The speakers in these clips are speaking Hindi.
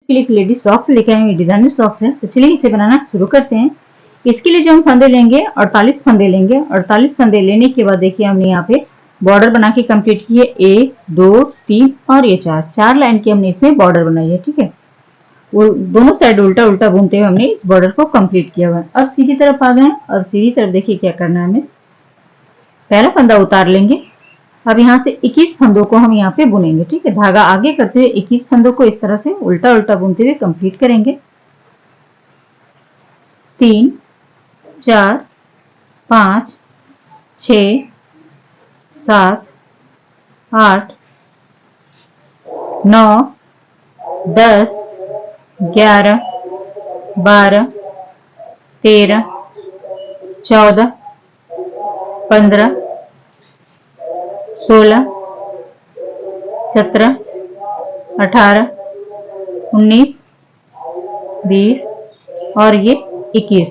के लिए लेडीज सॉक्स लेके आए हैं, डिजाइनर सॉक्स है। तो चलिए इसे बनाना शुरू करते हैं। इसके लिए जो हम फंदे लेंगे 48 फंदे लेंगे। 48 फंदे लेने के बाद देखिए हमने यहाँ पे बॉर्डर बना के कंप्लीट की है। 1 2 3 और ये 4 लाइन की हमने इसमें बॉर्डर बनाई है। ठीक है, वो दोनों साइड उल्टा उल्टा बुनते हुए हमने इस बॉर्डर को कंप्लीट किया हुआ है। अब सीधी तरफ आ गए। और सीधी तरफ देखिए क्या करना है, हमें पहला फंदा उतार लेंगे। अब यहाँ से 21 फंदों को हम यहाँ पे बुनेंगे। ठीक है, धागा आगे करते हुए 21 फंदों को इस तरह से उल्टा उल्टा बुनते हुए कंप्लीट करेंगे। 3 4 5 6 7 8 9 10 11 12 13 14 15 16 17 18 19 20 और ये 21।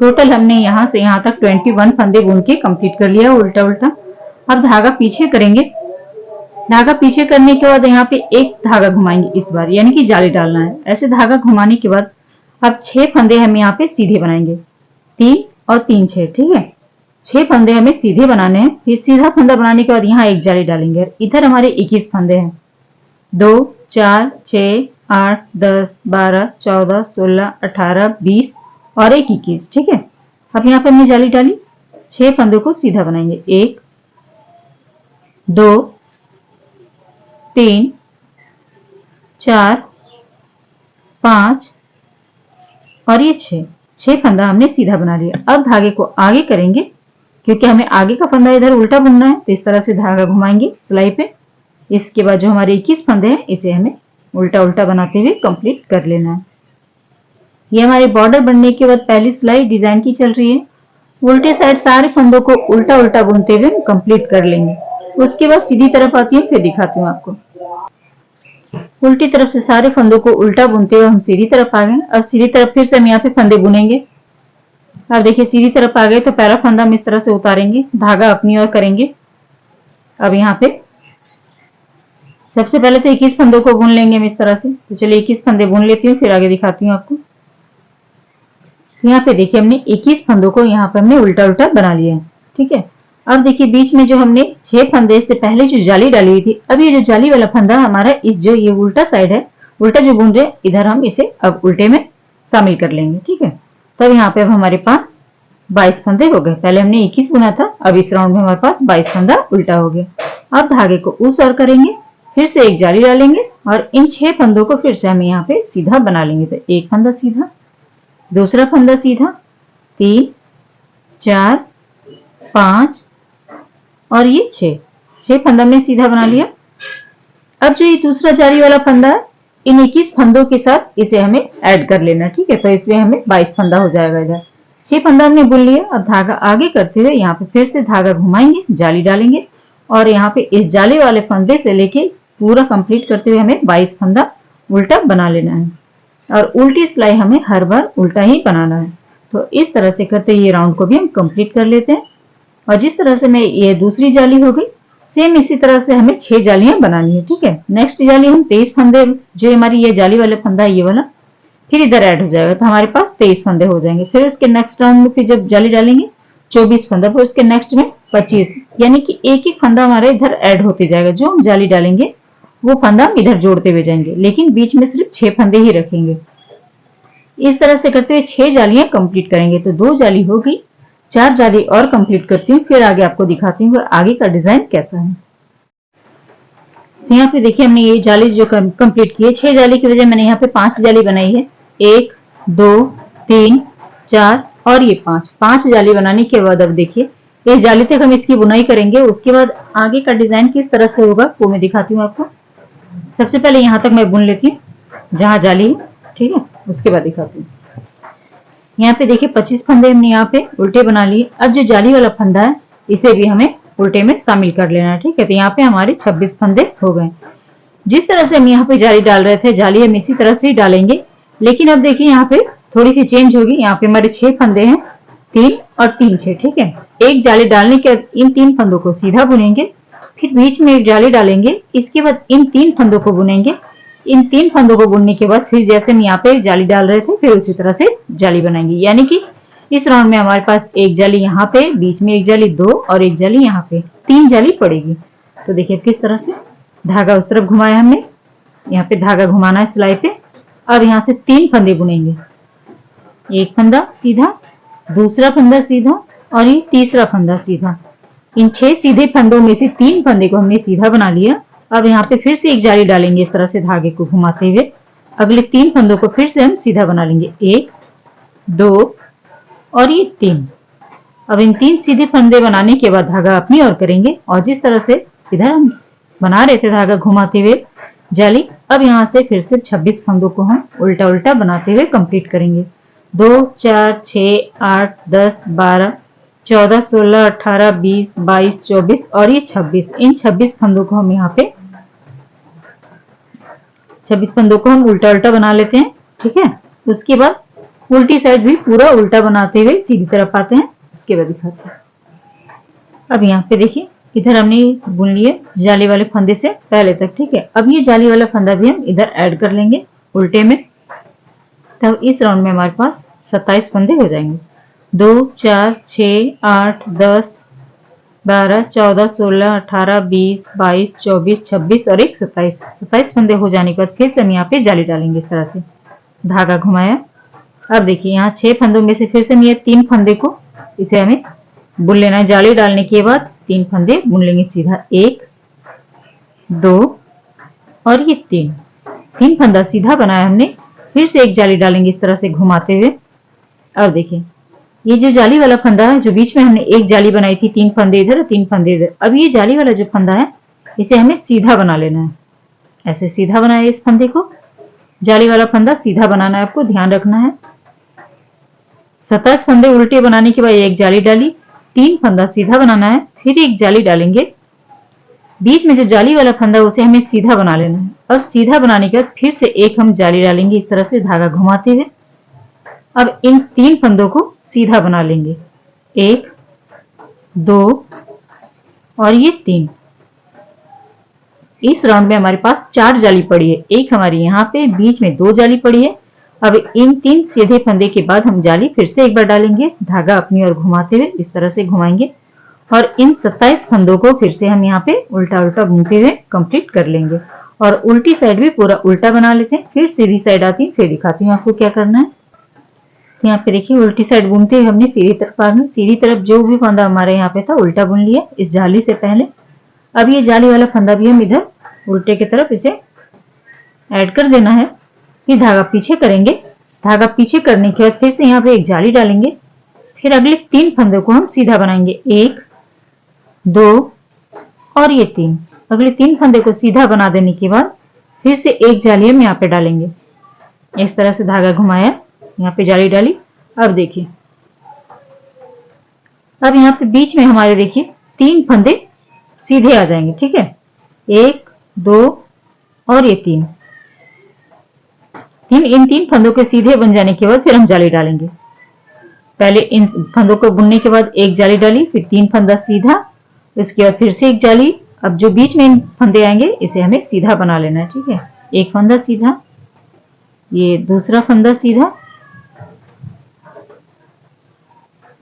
टोटल हमने यहाँ से यहाँ तक 21 फंदे बुन के कंप्लीट कर लिया उल्टा उल्टा। अब धागा पीछे करेंगे। धागा पीछे करने के बाद यहाँ पे एक धागा घुमाएंगे इस बार, यानी कि जाली डालना है। ऐसे धागा घुमाने के बाद अब 6 फंदे हम यहाँ पे सीधे बनाएंगे। 3 और 3 6। ठीक है, 6 फंदे हमें सीधे बनाने हैं। फिर सीधा फंदा बनाने के बाद यहाँ एक जाली डालेंगे। इधर हमारे 21 फंदे हैं। 2 4 6 8 10 12 14 16 18 20 और एक 21। ठीक है, अब यहाँ पर हमने जाली डाली। 6 फंदों को सीधा बनाएंगे। 1 2 3 4 5 और ये 6 फंदा हमने सीधा बना लिया। अब धागे को आगे करेंगे, क्योंकि हमें आगे का फंदा इधर उल्टा बुनना है। तो इस तरह से धागा घुमाएंगे सिलाई पे। इसके बाद जो हमारे 21 फंदे हैं इसे हमें उल्टा उल्टा बनाते हुए कंप्लीट कर लेना है। ये हमारे बॉर्डर बनने के बाद पहली सिलाई डिजाइन की चल रही है। उल्टे साइड सारे फंदों को उल्टा उल्टा बुनते हुए कंप्लीट कर लेंगे। उसके बाद सीधी तरफ आती हूँ, फिर दिखाती हूँ आपको। उल्टी तरफ से सारे फंदों को उल्टा बुनते हुए हम सीधी तरफ आ गए। अब सीधी तरफ फिर से हम यहाँ पे फंदे बुनेंगे। अब देखिए सीधी तरफ आ गए तो पहला फंदा हम इस तरह से उतारेंगे, धागा अपनी ओर करेंगे। अब यहाँ पे सबसे पहले तो 21 फंदों को बुन लेंगे हम इस तरह से। तो चलिए 21 फंदे बुन लेती हूँ, फिर आगे दिखाती हूँ आपको। यहाँ पे देखिए हमने 21 फंदों को यहाँ पे हमने उल्टा उल्टा बना लिया है। ठीक है, अब देखिए बीच में जो हमने 6 फंदे से पहले जो जाली डाली हुई थी, अब ये जो जाली वाला फंदा हमारा इस जो ये उल्टा साइड है, उल्टा जो बुन रहे इधर हम इसे अब उल्टे में शामिल कर लेंगे। ठीक है, तब यहाँ पे अब हमारे पास 22 फंदे हो गए। पहले हमने 21 बुना था, अब इस राउंड में हमारे पास 22 फंदा उल्टा हो गया। अब धागे को उस ओर करेंगे, फिर से एक जाली डालेंगे और इन 6 फंदों को फिर से हम यहाँ पे सीधा बना लेंगे। तो एक फंदा सीधा, दूसरा फंदा सीधा, 3 4 5 और ये 6 फंदा हमने सीधा बना लिया। अब जो ये दूसरा जाली वाला फंदा है, इन 21 फंदों के साथ इसे हमें ऐड कर लेना। ठीक है, तो इसमें हमें 22 फंदा हो जाएगा। इधर 6 फंदा हमने बुन लिया। अब धागा आगे करते हुए यहाँ पे फिर से धागा घुमाएंगे, जाली डालेंगे और यहाँ पे इस जाली वाले फंदे से लेके पूरा कंप्लीट करते हुए हमें 22 फंदा उल्टा बना लेना है। और उल्टी सिलाई हमें हर बार उल्टा ही बनाना है। तो इस तरह से करते ये राउंड को भी हम कंप्लीट कर लेते हैं। और जिस तरह से मैं ये दूसरी जाली हो गई, सेम इसी तरह से हमें 6 जालियां बनानी है। ठीक है, नेक्स्ट जाली हम 23 फंदे, जो हमारी ये जाली वाला फंदा है ये वाला, फिर इधर ऐड हो जाएगा। तो हमारे पास 23 फंदे हो जाएंगे। फिर उसके नेक्स्ट राउंड में फिर जब जाली डालेंगे 24 फंदा, फिर उसके नेक्स्ट में 25, यानी कि एक एक फंदा हमारे इधर ऐड होते जाएगा। जो हम जाली डालेंगे वो फंदा हम इधर जोड़ते हुए जाएंगे, लेकिन बीच में सिर्फ 6 फंदे ही रखेंगे। इस तरह से करते हुए 6 जालियां कंप्लीट करेंगे। तो 2 जाली हो गई, 4 जाली और कंप्लीट करती हूँ, फिर आगे आपको दिखाती हूँ आगे का डिजाइन कैसा है। तो यहाँ पे देखिए हमने ये जाली जो कंप्लीट की है, 6 जाली की वजह मैंने यहाँ पे 5 जाली बनाई है। 1 2 3 4 और ये 5 जाली बनाने के बाद अब देखिए इस जाली तक हम इसकी बुनाई करेंगे। उसके बाद आगे का डिजाइन किस तरह से होगा वो मैं दिखाती हूँ आपको। सबसे पहले यहाँ तक मैं बुन लेती हूँ जहाँ जाली है। ठीक है, उसके बाद दिखाती हूँ। यहाँ पे देखिए 25 फंदे हमने यहाँ पे उल्टे बना लिए। अब जो जाली वाला फंदा है इसे भी हमें उल्टे में शामिल कर लेना है। ठीक है, तो यहाँ पे हमारे 26 फंदे हो गए। जिस तरह से हम यहाँ पे जाली डाल रहे थे, जाली हम इसी तरह से ही डालेंगे, लेकिन अब देखिए यहाँ पे थोड़ी सी चेंज होगी। यहाँ पे हमारे 6 फंदे हैं, 3 और 3 6। ठीक है, एक जाली डालने के बाद इन 3 फंदों को सीधा बुनेंगे, फिर बीच में एक जाली डालेंगे, इसके बाद इन 3 फंदों को बुनेंगे, इन 3 फंदों को बुनने के बाद फिर जैसे हम यहाँ पे जाली डाल रहे थे फिर उसी तरह से जाली बनाएंगे, यानी कि इस राउंड में हमारे पास एक जाली यहाँ पे, बीच में एक जाली, 2 और एक जाली यहाँ पे, 3 जाली पड़ेगी। तो देखिए किस तरह से धागा उस तरफ घुमाया हमने, यहाँ पे धागा घुमाना है सिलाई पे। अब यहाँ से 3 फंदे बुनेंगे, एक फंदा सीधा, दूसरा फंदा सीधा और ये तीसरा फंदा सीधा। इन 6 सीधे फंदों में से 3 फंदे को हमने सीधा बना लिया। अब यहाँ पे फिर से एक जाली डालेंगे इस तरह से धागे को घुमाते हुए। अगले 3 फंदों को फिर से हम सीधा बना लेंगे, 1 2 और ये 3। अब इन 3 सीधे फंदे बनाने के बाद धागा अपनी ओर करेंगे और जिस तरह से इधर हम बना रहे थे धागा घुमाते हुए जाली, अब यहाँ से फिर से 26 फंदों को हम उल्टा उल्टा बनाते हुए कंप्लीट करेंगे। 2 4 6 8 10 12 14 16 18 20 22 24 और ये 26। इन 26 फंदों को हम यहाँ पे 26 फंदों को हम उल्टा उल्टा बना लेते हैं, ठीक है। उसके बाद उल्टी साइड भी पूरा उल्टा बनाते हुए सीधी तरफ आते हैं, उसके बाद दिखाते हैं। अब यहाँ पे देखिए इधर हमने बुन लिए जाली वाले फंदे से पहले तक, ठीक है। अब ये जाली वाला फंदा भी हम इधर ऐड कर लेंगे उल्टे में, तब इस राउंड में हमारे पास 27 फंदे हो जाएंगे। 2 4 6 8 10 12 14 16 18 20 22 24 26 और एक 27 फंदे हो जाने के बाद फिर से हम यहाँ पे जाली डालेंगे इस तरह से, धागा घुमाया। अब देखिए यहाँ 6 फंदों में से फिर से ये 3 फंदे को इसे हमें बुन लेना है। जाली डालने के बाद 3 फंदे बुन लेंगे सीधा, 1 2 और ये 3 फंदा सीधा बनाया हमने। फिर से एक जाली डालेंगे इस तरह से घुमाते हुए। अब देखिए ये जो जाली वाला फंदा है, जो बीच में हमने एक जाली बनाई थी, 3 फंदे इधर 3 फंदे इधर, अब ये जाली वाला जो फंदा है इसे हमें सीधा बना लेना है। ऐसे सीधा बनाए इस फंदे को, जाली वाला फंदा सीधा बनाना है, आपको ध्यान रखना है। 27 फंदे उल्टे बनाने के बाद एक जाली डाली, 3 फंदा सीधा बनाना है, फिर एक जाली डालेंगे। बीच में जो जाली वाला फंदा उसे हमें सीधा बना लेना है। अब सीधा बनाने के बाद फिर से एक हम जाली डालेंगे इस तरह से धागा घुमाते हुए। अब इन 3 फंदों को सीधा बना लेंगे, 1 2 और ये 3। इस राउंड में हमारे पास 4 जाली पड़ी है, एक हमारी यहाँ पे, बीच में 2 जाली पड़ी है। अब इन 3 सीधे फंदे के बाद हम जाली फिर से एक बार डालेंगे, धागा अपनी ओर घुमाते हुए इस तरह से घुमाएंगे और इन 27 फंदों को फिर से हम यहाँ पे उल्टा उल्टा बुनते हुए कंप्लीट कर लेंगे। और उल्टी साइड भी पूरा उल्टा बना लेते हैं। फिर सीधी साइड आती है, फिर दिखाती हूँ आपको क्या करना है। यहाँ पे देखिए उल्टी साइड बुनते हुए हमने सीधी तरफ आ गए, सीधी तरफ जो भी फंदा हमारे यहाँ पे था उल्टा बुन लिया इस जाली से पहले। अब ये जाली वाला फंदा भी हम इधर उल्टे की तरफ इसे ऐड कर देना है, फिर धागा पीछे करेंगे। धागा पीछे करने के बाद फिर से यहाँ पे एक जाली डालेंगे, फिर अगले 3 फंदों को हम सीधा बनाएंगे, 1 2 और ये 3। अगले 3 फंदे को सीधा बना देने के बाद फिर से एक जाली हम यहाँ पे डालेंगे, इस तरह से धागा घुमाया, यहाँ पे जाली डाली। अब देखिए अब यहाँ पे बीच में हमारे देखिए 3 फंदे सीधे आ जाएंगे, ठीक है। 1 2 और ये 3। इन 3 फंदों के सीधे बन जाने के बाद फिर हम जाली डालेंगे। पहले इन फंदों को बुनने के बाद एक जाली डाली, फिर 3 फंदा सीधा, इसके बाद फिर से एक जाली। अब जो बीच में इन फंदे आएंगे इसे हमें सीधा बना लेना है, ठीक है। एक फंदा सीधा, ये दूसरा फंदा सीधा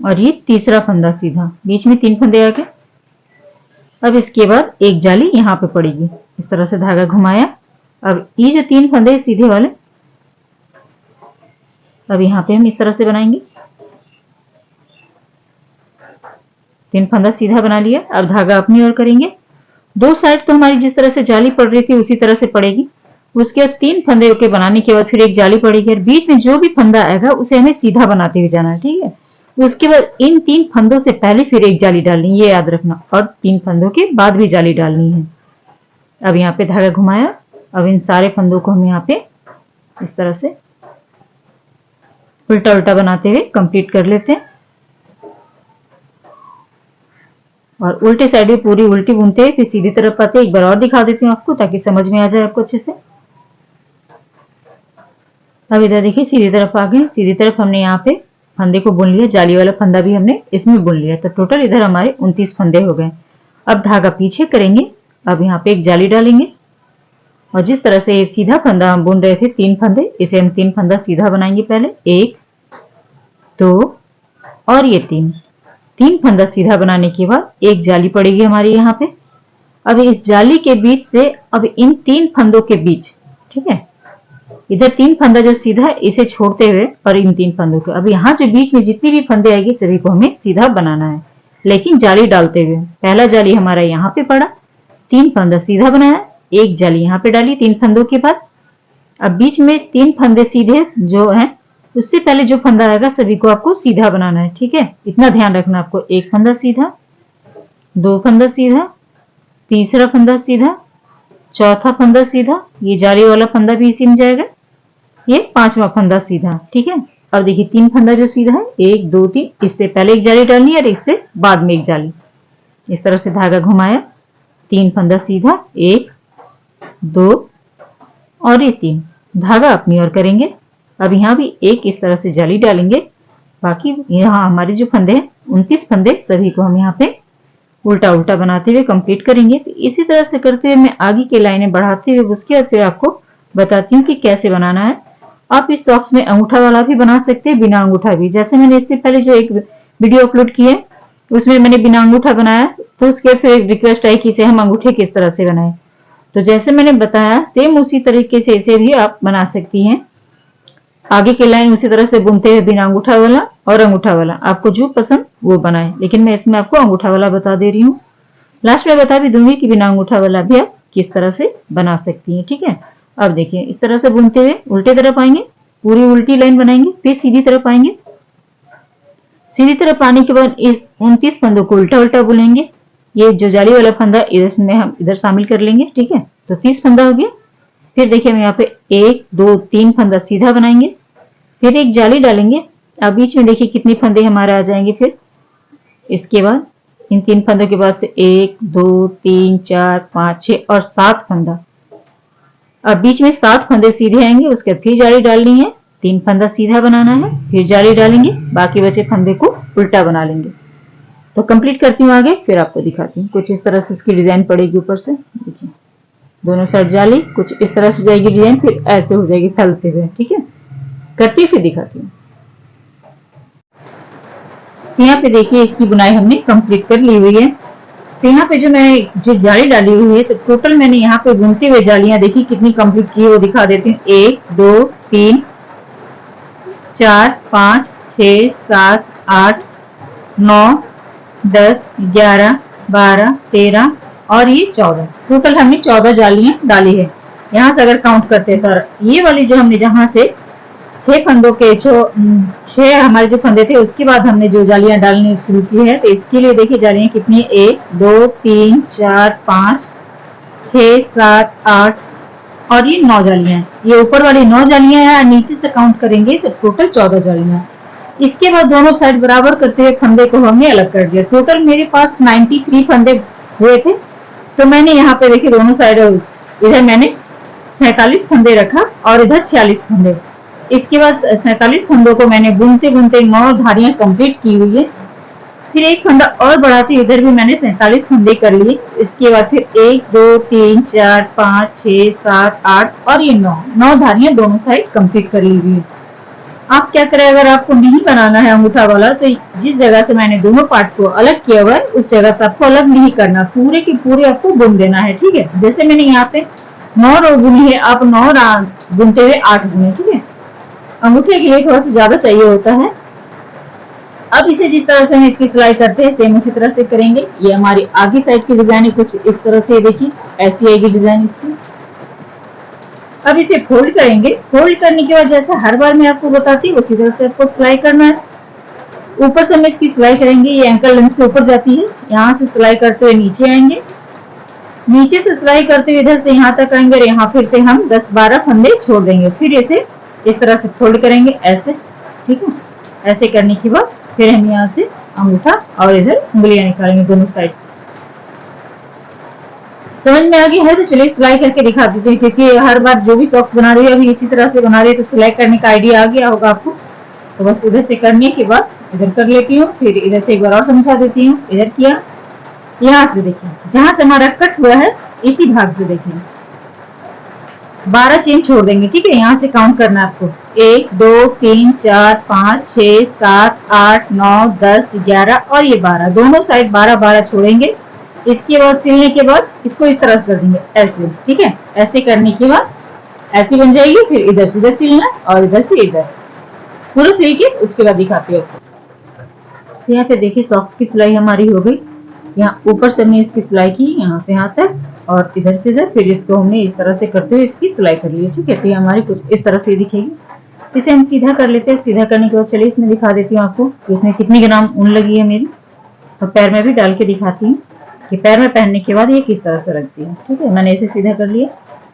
और ये तीसरा फंदा सीधा, बीच में 3 फंदे आ गए। अब इसके बाद एक जाली यहाँ पे पड़ेगी, इस तरह से धागा घुमाया। अब ये जो 3 फंदे सीधे वाले अब यहाँ पे हम इस तरह से बनाएंगे, 3 फंदा सीधा बना लिया। अब धागा अपनी ओर करेंगे। 2 साइड तो हमारी जिस तरह से जाली पड़ रही थी उसी तरह से पड़ेगी। उसके बाद 3 फंदे के बनाने के बाद फिर एक जाली पड़ेगी और बीच में जो भी फंदा आएगा उसे हमें सीधा बनाते हुए जाना है, ठीक है। उसके बाद इन 3 फंदों से पहले फिर एक जाली डालनी है, ये याद रखना, और 3 फंदों के बाद भी जाली डालनी है। अब यहाँ पे धागा घुमाया। अब इन सारे फंदों को हम यहाँ पे इस तरह से उल्टा उल्टा बनाते हुए कंप्लीट कर लेते हैं। और उल्टे साइड भी पूरी उल्टी बुनते हैं, फिर सीधी तरफ आते हैं। एक बार और दिखा देती हूँ आपको ताकि समझ में आ जाए आपको अच्छे से। अब इधर देखिए सीधी तरफ आ गए, सीधी तरफ हमने यहाँ पे फंदे को बुन लिया, जाली वाला फंदा भी हमने इसमें बुन लिया, तो टोटल इधर हमारे 29 फंदे हो गए। अब धागा पीछे करेंगे। अब यहाँ पे एक जाली डालेंगे और जिस तरह से सीधा फंदा हम बुन रहे थे 3 फंदे, इसे हम 3 फंदा सीधा बनाएंगे। पहले 1 2 और ये 3 फंदा सीधा बनाने के बाद एक जाली पड़ेगी हमारी यहाँ पे। अब इस जाली के बीच से अब इन 3 फंदों के बीच, ठीक है, इधर 3 फंदा जो सीधा है इसे छोड़ते हुए और इन 3 फंदों के, अब यहाँ जो बीच में जितनी भी फंदे आएगी सभी को हमें सीधा बनाना है, लेकिन जाली डालते हुए। पहला जाली हमारा यहाँ पे पड़ा, 3 फंदा सीधा बनाया, एक जाली यहाँ पे डाली 3 फंदों के बाद। अब बीच में 3 फंदे सीधे जो है, उससे पहले जो फंदा आएगा सभी को आपको सीधा बनाना है, ठीक है। इतना ध्यान रखना आपको, 1 फंदा सीधा, 2 फंदा सीधा, तीसरा फंदा सीधा, चौथा फंदा सीधा, ये जाली वाला फंदा भी इसी में जाएगा, ये 5वां फंदा सीधा, ठीक है। अब देखिए 3 फंदा जो सीधा है, 1 2 3, इससे पहले एक जाली डालनी है और इससे बाद में एक जाली। इस तरह से धागा घुमाया, 3 फंदा सीधा, 1 2 और ये 3, धागा अपनी ओर करेंगे। अब यहाँ भी एक इस तरह से जाली डालेंगे। बाकी यहाँ हमारे जो फंदे हैं 29 फंदे, सभी को हम यहाँ पे उल्टा उल्टा बनाते हुए कंप्लीट करेंगे। तो इसी तरह से करते हुए मैं आगे की लाइनें बढ़ाते हुए उसके बाद फिर आपको बताती हूँ कि कैसे बनाना है। आप इस सॉक्स में अंगूठा वाला भी बना सकते हैं, बिना अंगूठा भी। जैसे मैंने इससे पहले जो एक वीडियो अपलोड की है उसमें मैंने बिना अंगूठा बनाया, तो उसके फिर रिक्वेस्ट आई कि इसे हम अंगूठे किस तरह से बनाएं। तो जैसे मैंने बताया सेम उसी तरीके से इसे भी आप बना सकती हैं। आगे की लाइन उसी तरह से बुनते हुए बिना अंगूठा वाला और अंगूठा वाला, आपको जो पसंद वो बनाए, लेकिन मैं इसमें आपको अंगूठा वाला बता दे रही हूँ। लास्ट में बता भी दूंगी कि बिना अंगूठा वाला भी आप किस तरह से बना सकती हैं, ठीक है। अब देखिए इस तरह से बुनते हुए उल्टे तरफ आएंगे, पूरी उल्टी लाइन बनाएंगे, फिर सीधी तरफ आएंगे। सीधी तरफ आने के बाद इस 29 फंदों को उल्टा उल्टा बुनेंगे। ये जो जाली वाला फंदा इसमें हम इधर शामिल कर लेंगे, ठीक है। तो 30 फंदा हो गया। फिर देखिए हम यहाँ पे 1 2 3 फंदा सीधा बनाएंगे, फिर एक जाली डालेंगे। अब बीच में देखिए कितने फंदे हमारे आ जाएंगे। फिर इसके बाद इन 3 फंदों के बाद से 1 2 3 4 5 6 और 7 फंदा। अब बीच में 7 फंदे सीधे आएंगे, उसके बाद फिर जाली डालनी है, 3 फंदा सीधा बनाना है, फिर जाली डालेंगे, बाकी बचे फंदे को उल्टा बना लेंगे। तो कंप्लीट करती हूँ आगे, फिर आपको दिखाती हूँ। कुछ इस तरह से इसकी डिजाइन पड़ेगी ऊपर से, देखिए दोनों साइड जाली, कुछ इस तरह से जाएगी डिजाइन, फिर ऐसे हो जाएगी फैलते हुए, ठीक है। करती हूँ फिर दिखाती हूँ। यहाँ पे देखिए इसकी बुनाई हमने कंप्लीट कर ली हुई है। तो यहाँ पे जो मैंने जो जाली डाली हुई है, तो टोटल मैंने यहाँ पे बुनते हुए जालियां देखी कितनी कंप्लीट की है वो दिखा देती हूँ। 1 2 3 4 5 6 7 8 9 10 11 12 13 और ये 14, टोटल हमने 14 जालियां डाली है। यहाँ से अगर काउंट करते हैं तो ये वाली जो हमने जहां से 6 फंदों के 6 हमारे जो फंदे थे उसके बाद हमने जो जालियां डालनी शुरू की है, तो इसके लिए देखिए जालियां कितनी है, 1 2 3 4 5 6 7 8 और ये 9 जालियां। ये ऊपर वाली 9 जालियां हैं, नीचे से काउंट करेंगे तो टोटल 14 जालियां। इसके बाद दोनों साइड बराबर करते हुए फंदे को हमने अलग कर दिया। टोटल मेरे पास 93 फंदे हुए थे, तो मैंने यहाँ पे देखिए दोनों साइड इधर मैंने 47 फंदे रखा और इधर 46 फंदे। इसके बाद 47 फंदों को मैंने बुनते बुनते 9 धारियां कंप्लीट की हुई है। फिर एक फंदा और बढ़ाते इधर भी मैंने 47 फंदे कर लिए। इसके बाद फिर 1 2 3 4 5 6 7 8 और ये 9 धारियां दोनों साइड कंप्लीट कर ली हुई है। आप क्या करें, अगर आपको नहीं बनाना है अंगूठा वाला, तो जिस जगह से मैंने दोनों पार्ट को अलग किया हुआ है उस जगह से आपको अलग नहीं करना, पूरे के पूरे आपको बुन देना है, ठीक है। जैसे मैंने यहाँ पे 9 रो बुनी है, आप 9 बुनते हुए 8 बुने, ठीक है। अंगूठे के लिए थोड़ा सा ज्यादा चाहिए होता है। अब इसे जिस तरह से हम इसकी सिलाई करते हैं सेम उसी तरह से करेंगे। ये हमारी आगे साइड की डिजाइन है, कुछ इस तरह से देखिए ऐसी आएगी डिजाइन इसकी। अब इसे फोल्ड करेंगे। फोल्ड करने के बाद जैसा हर बार मैं आपको बताती हूँ उसी तरह से आपको सिलाई करना है। ऊपर से हम इसकी सिलाई करेंगे, ये एंकल लेंथ से ऊपर जाती है, यहाँ से सिलाई करते हुए नीचे आएंगे, नीचे से सिलाई करते हुए इधर से यहाँ तक आएंगे और यहाँ फिर से हम 10-12 फंदे छोड़ देंगे। फिर इसे इस तरह से फोल्ड करेंगे ऐसे, ठीक है। ऐसे करने के बाद फिर हम यहाँ से अंगूठा और इधर उंगलियां निकालेंगे दोनों साइड। समझ में आ गया है? तो चलिए सिलाई करके दिखा देते हैं, क्योंकि हर बार जो भी सॉक्स बना रही है अभी इसी तरह से बना रही है, तो सिलाई करने का आइडिया आ गया होगा आपको। तो बस इधर से करने के बाद इधर कर लेती हूँ, फिर इधर से एक बार और समझा देती हूँ। इधर किया, यहाँ से देखिए जहां से हमारा कट हुआ है इसी भाग से देखिए 12 चेन छोड़ देंगे, ठीक है। यहाँ से काउंट करना है आपको, 1 2 3 4 5 6 7 8 9 10 11 और ये 12, दोनों साइड 12 12 छोड़ेंगे। इसके बाद सिलने के बाद इसको इस तरह कर देंगे ऐसे, ठीक है। ऐसे करने के बाद ऐसी बन जाएगी, फिर इधर से इधर सिलना और इधर से इधर पूरा सिल के उसके बाद दिखाती हूँ। तो यहाँ पे देखिए सॉक्स की सिलाई हमारी हो गई। यहाँ ऊपर से हमने इसकी सिलाई की यहाँ से यहाँ तक और इधर से इधर, फिर इसको हमने इस तरह से करते हुए इसकी सिलाई कर ली, ठीक है। तो ये हमारी कुछ इस तरह से दिखेगी। इसे हम सीधा कर लेते हैं। सीधा करने के बाद चलिए इसमें दिखा देती हूँ आपको कि इसमें कितनी ग्राम ऊन लगी है मेरी, और पैर में भी डाल के दिखाती हूँ कि पैर में पहनने के बाद ये किस तरह से रखती है, ठीक है। मैंने इसे सीधा कर लिया।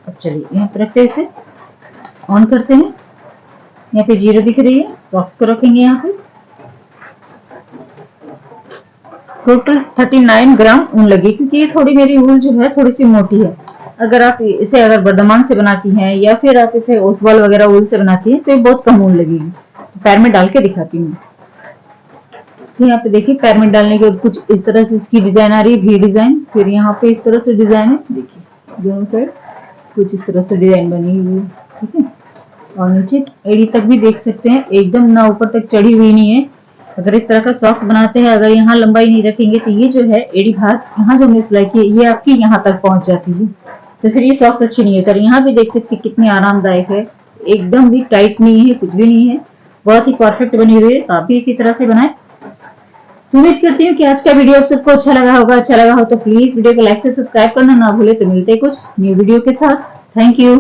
अब चलिए यहाँ पे रखते हैं, इसे ऑन करते हैं। यहाँ पे 0 दिख रही है, सॉक्स को रखेंगे यहाँ पे। टोटल 39 ग्राम ऊन लगी, क्योंकि ये थोड़ी मेरी ऊन जो है थोड़ी सी मोटी है। अगर आप इसे अगर बर्दमान से बनाती हैं या फिर आप इसे ओसवाल वगैरह ऊन से बनाती हैं तो ये बहुत कम ऊन लगेगी। तो पैर में डाल के दिखाती हूँ। तो यहाँ पे देखिए पैर में डालने के बाद कुछ इस तरह से इसकी डिजाइन आ रही है, वी डिजाइन। फिर यहाँ पे इस तरह से डिजाइन है, देखिए दोनों साइड कुछ इस तरह से डिजाइन बनी हुई है, ठीक है। और नीचे एड़ी तक भी देख सकते हैं, एकदम ना ऊपर तक चढ़ी हुई नहीं है। अगर इस तरह का सॉक्स बनाते हैं, अगर यहाँ लंबाई नहीं रखेंगे तो ये जो है एड़ी भाग यहाँ जो हमने सिलाई की है ये आपकी यहाँ तक पहुंच जाती है, तो फिर ये सॉक्स अच्छी नहीं है। यहाँ भी देख सकते हैं कितनी आरामदायक है, एकदम भी टाइट नहीं है, कुछ भी नहीं है, बहुत ही परफेक्ट बनी हुई है। तो आप भी इसी तरह से बनाए। उम्मीद करती हूँ कि आज का वीडियो आप सबको अच्छा लगा होगा। अच्छा लगा हो तो प्लीज वीडियो को लाइक से सब्सक्राइब करना ना भूले। तो मिलते हैं कुछ न्यू वीडियो के साथ। Thank you.